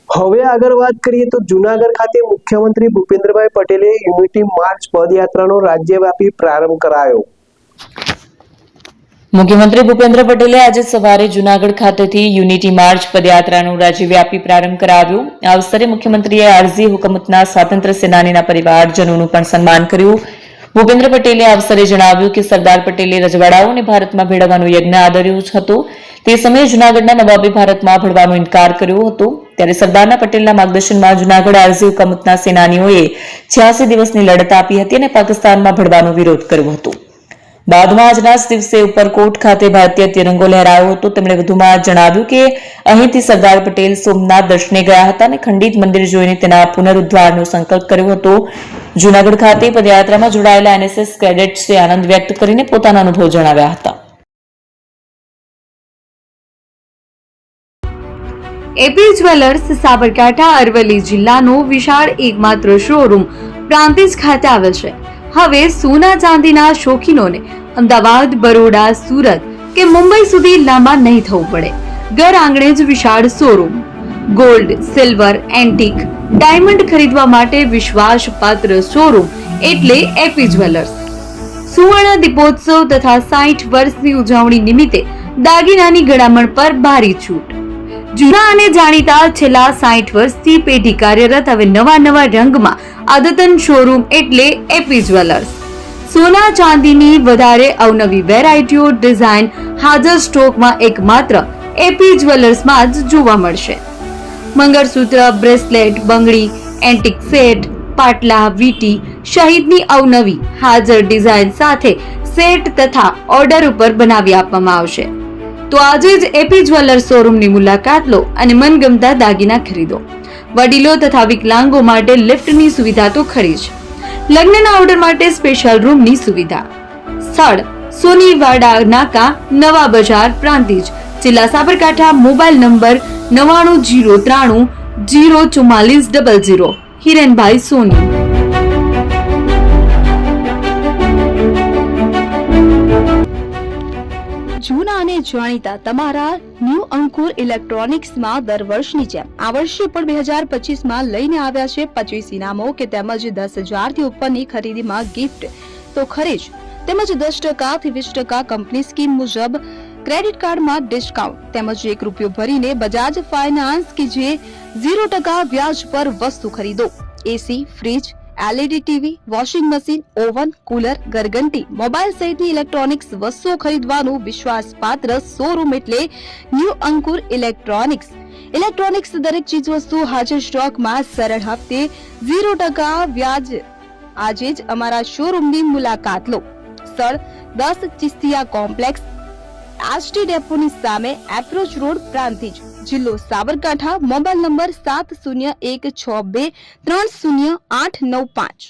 હવે આગળ વાત કરીએ તો જૂનાગઢ ખાતે મુખ્યમંત્રી ભૂપેન્દ્રભાઈ પટેલે યુનિટી માર્ચ પદયાત્રાનો રાજ્યવ્યાપી પ્રારંભ કરાયો। મુખ્યમંત્રી ભૂપેન્દ્ર પટેલે આજે સવારે જૂનાગઢ ખાતેથી યુનિટી માર્ચ પદયાત્રાનો રાજ્યવ્યાપી પ્રારંભ કરાવ્યો। આ અવસરે મુખ્યમંત્રીએ આરઝી હુકુમતના સ્વાતંત્ર્ય સેનાનીના પરિવારજનોનું પણ સન્માન કર્યું। ભૂપેન્દ્ર પટેલે આ અવસરે જણાવ્યું કે સરદાર પટેલે રજવાડાઓને ભારતમાં ભેળવવાનો યજ્ઞ આદર્યો હતો। તે સમયે જૂનાગઢના નવાબે ભારતમાં ભળવાનો ઇનકાર કર્યો હતો। ત્યારે સરદારના પટેલના માર્ગદર્શનમાં જૂનાગઢ આરઝી હુકુમતના સેનાનીઓએ 86 દિવસની લડત આપી હતી અને પાકિસ્તાનમાં ભળવાનો વિરોધ કર્યો હતો। બાદમાં આજના જ દિવસે ઉપરકોટ ખાતે ભારતીય તિરંગો લહેરાયો હતો। તેમણે વધુમાં જણાવ્યું કે અહીંથી સરદાર પટેલ સોમનાથ દર્શને ગયા હતા અને ખંડિત મંદિર જોઈને તેના પુનરુદ્ધારનો સંકલ્પ કર્યો હતો। જૂનાગઢ ખાતે પદયાત્રામાં જોડાયેલા એનએસએસ કેડેટ્સે આનંદ વ્યક્ત કરીને પોતાના અનુભવ જણાવ્યા હતા। એપી જ્વેલર્સ સાબરકાંઠા અરવલ્લી જિલ્લાનો વિશાળ એકમાત્ર શોરૂમ પ્રાંતિજ ખાતે આવેલ છે। હવે સોના ચાંદીના શોખીનોને અમદાવાદ, બરોડા, સુરત કે મુંબઈ સુધી લાંબા નહીં થવું પડે। ઘર આંગણે જ વિશાળ showroom. Gold, silver, antique, diamond ખરીદવા માટે વિશ્વાસપાત્ર શોરૂમ એટલે એપી જ્વેલર્સ। સુવર્ણ દીપોત્સવ તથા 60 વર્ષની ઉજવણી નિમિત્તે દાગીનાની ગળામણ પર ભારી છૂટ। જૂના અને જાણીતા છેલ્લા 60 વર્ષથી પેઢી કાર્યરત હવે નવા રંગમાં અદ્યતન શોરૂમ એટલે એપી જ્વેલર્સ। સોના ચાંદીની વધારે અવનવી વેરાયટીઓ, ડિઝાઇન હાજર સ્ટોકમાં એકમાત્ર એપી જ્વેલર્સમાં જ જોવા મળશે। મંગળસૂત્ર, બ્રેસલેટ, બંગડી, એન્ટિક સેટ, પાટલા, વીટી સહિતની અવનવી હાજર ડિઝાઇન સાથે સેટ તથા ઓર્ડર ઉપર બનાવી આપવામાં આવશે। તો આજે જ એપી જ્વેલર્સ શોરૂમની મુલાકાત લો અને મનગમતા દાગીના ખરીદો। વડીલો તથા વિકલાંગો માટે લિફ્ટની સુવિધા તો ખરી જ। લગ્નના ઓર્ડર માટે સ્પેશિયલ રૂમની સુવિધા। સ્થળ સોનીવાડા નાકા, નવા બજાર, પ્રાંતિજ, જિલ્લા સાબરકાંઠા। Mobile number 9903 04400। હિરેનભાઈ સોની। જૂના અને જાણીતા તમારા ન્યૂ અંકુર ઇલેક્ટ્રોનિક્સમાં દર વર્ષની જેમ આ વર્ષે પણ 2025માં લઈને આવ્યા છે 25 ઇનામો કે તેમજ 10,000 થી ઉપરની ખરીદીમાં ગિફ્ટ તો ખરી જ, તેમજ 10% થી 20% કંપની સ્કીમ મુજબ ક્રેડિટ કાર્ડમાં ડિસ્કાઉન્ટ તેમજ ₹1 ભરીને બજાજ ફાઇનાન્સ કે જે 0% વ્યાજ પર વસ્તુ ખરીદો। AC, fridge, LED TV, washing machine, oven, cooler, ગરગંટી, મોબાઈલ સહિતની ઇલેક્ટ્રોનિક્સ વસ્તુઓ ખરીદવાનું વિશ્વાસપાત્ર શોરૂમ એટલે ન્યૂ અંકુર ઇલેક્ટ્રોનિક્સ। ઇલેક્ટ્રોનિક્સ દરેક ચીજ વસ્તુ હાજર સ્ટોકમાં સરળ હપ્તે 0% વ્યાજ। આજે જ અમારા શોરૂમની મુલાકાત લો। સ્થળ 10 ચિસ્તિયા કોમ્પ્લેક્સ, આરટી ડેપોની સામે, એપ્રોચ રોડ, પ્રાંતિજ, જિલ્લો સાબરકાંઠા। Mobile number 7016230895।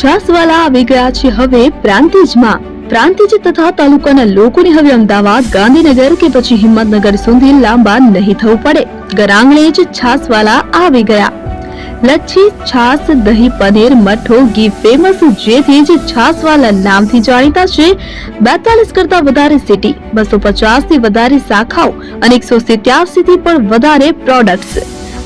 છાસવાલા આવી ગયા છે હવે પ્રાંતિજમાં। પ્રાંતિજ તથા તાલુકાના લોકોને હવે અમદાવાદ, ગાંધીનગર કે પછી હિંમતનગર સુધી લાંબા નહીં થવું પડે। ઘર આંગણે જ છાસવાલા આવી ગયા। લચ્છી, છાસ, દહીં, પનીર, મઠો, ઘી ફેમસ, જેથી જ છાસવાલા નામથી જાણીતા છે। 42 કરતા વધારે સિટી, 250 થી વધારે શાખાઓ અને 187 થી પણ વધારે products.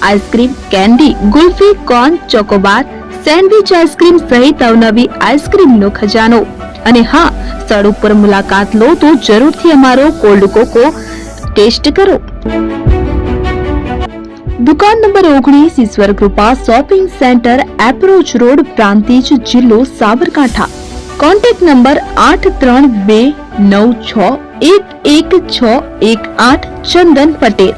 Ice cream, candy, kulfi, corn, Chocobar, sandwich ice cream સહિત અવનવી આઈસ્ક્રીમનો ખજાનો। અને હા, સ્થળ ઉપર મુલાકાત લો તો જરૂરથી અમારો કોલ્ડ કોકો ટેસ્ટ કરો। દુકાન number 19, Ishwar Krupa shopping centre, approach road, Prantij, જિલ્લો સાબરકાંઠા। Contact number 8329611618 Chandan Patel.